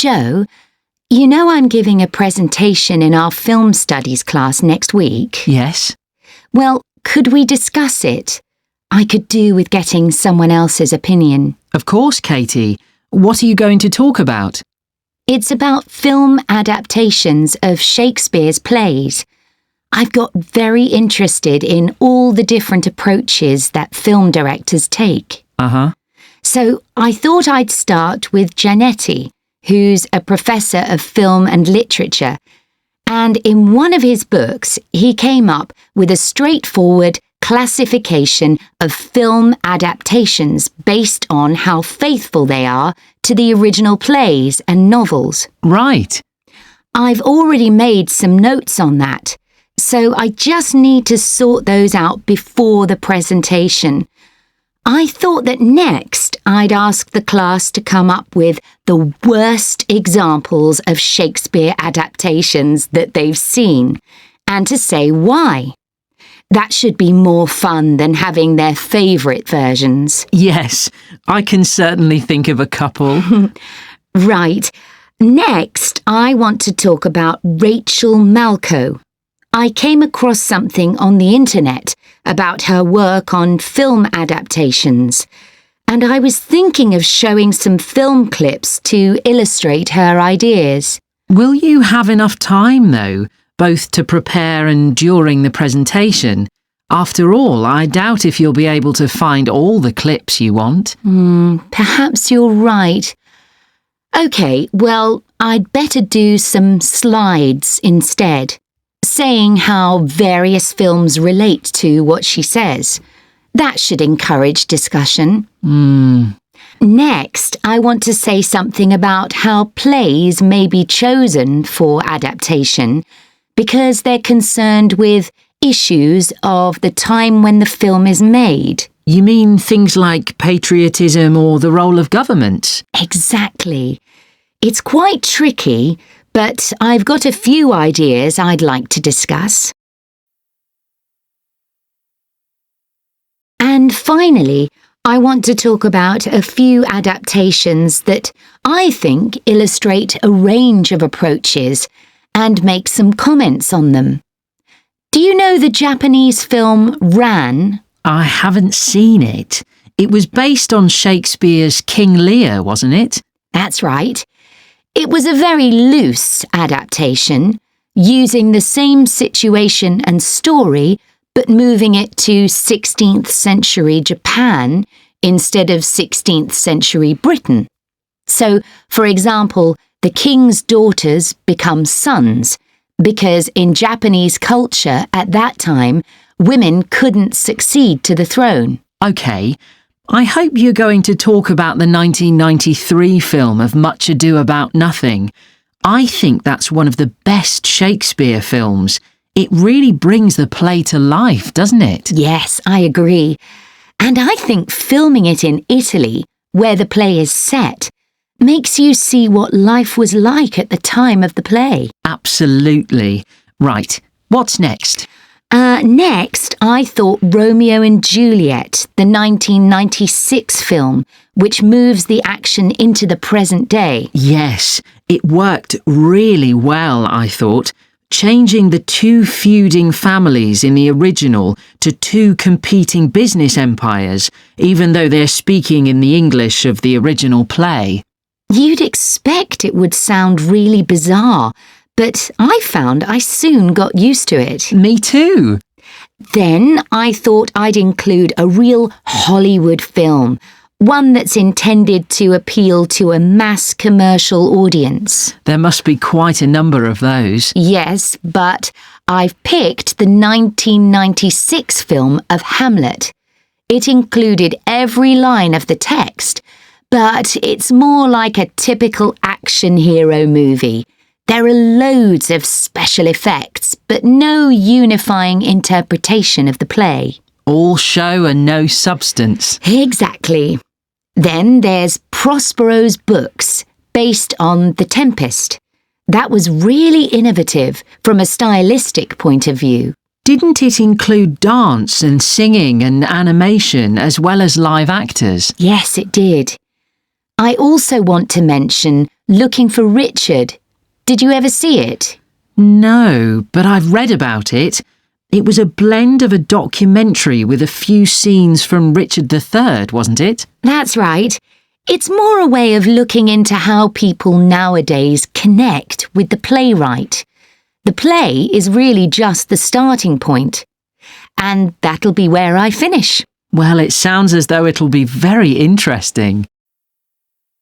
Joe, you know I'm giving a presentation in our film studies class next week? Yes. Well, could we discuss it? I could do with getting someone else's opinion. Of course, Katie. What are you going to talk about? It's about film adaptations of Shakespeare's plays. I've got very interested in all the different approaches that film directors take. Uh-huh. So I thought I'd start with Giannetti, who's a professor of film and literature. And in one of his books, he came up with a straightforward classification of film adaptations based on how faithful they are to the original plays and novels. Right. I've already made some notes on that, so I just need to sort those out before the presentation. I thought that next I'd ask the class to come up with the worst examples of Shakespeare adaptations that they've seen, and to say why. That should be more fun than having their favourite versions. Yes, I can certainly think of a couple. Right. Next, I want to talk about Rachel Malco. I came across something on the internet about her work on film adaptations, and I was thinking of showing some film clips to illustrate her ideas. Will you have enough time, though, both to prepare and during the presentation? After all, I doubt if you'll be able to find all the clips you want. Perhaps you're right. OK, well, I'd better do some slides instead, saying how various films relate to what she says. That should encourage discussion. Next, I want to say something about how plays may be chosen for adaptation because they're concerned with issues of the time when the film is made. You mean things like patriotism or the role of government? Exactly. It's quite tricky, but I've got a few ideas I'd like to discuss. And finally, I want to talk about a few adaptations that I think illustrate a range of approaches and make some comments on them. Do you know the Japanese film Ran? I haven't seen it. It was based on Shakespeare's King Lear, wasn't it? That's right. It was a very loose adaptation, using the same situation and story, but moving it to 16th century Japan instead of 16th century Britain. So, for example, the king's daughters become sons, because in Japanese culture at that time, women couldn't succeed to the throne. OK. I hope you're going to talk about the 1993 film of Much Ado About Nothing. I think that's one of the best Shakespeare films. It really brings the play to life, doesn't it? Yes, I agree. And I think filming it in Italy, where the play is set, makes you see what life was like at the time of the play. Absolutely. Right. What's next? Next, I thought Romeo and Juliet, the 1996 film, which moves the action into the present day. Yes, it worked really well, I thought, changing the two feuding families in the original to two competing business empires, even though they're speaking in the English of the original play. You'd expect it would sound really bizarre, but I found I soon got used to it. Me too. Then I thought I'd include a real Hollywood film, one that's intended to appeal to a mass commercial audience. There must be quite a number of those. Yes, but I've picked the 1996 film of Hamlet. It included every line of the text, but it's more like a typical action hero movie. There are loads of special effects, but no unifying interpretation of the play. All show and no substance. Exactly. Then there's Prospero's books, based on The Tempest. That was really innovative from a stylistic point of view. Didn't it include dance and singing and animation as well as live actors? Yes, it did. I also want to mention Looking for Richard. Did you ever see it? No, but I've read about it. It was a blend of a documentary with a few scenes from Richard III, wasn't it? That's right. It's more a way of looking into how people nowadays connect with the playwright. The play is really just the starting point. And that'll be where I finish. Well, it sounds as though it'll be very interesting.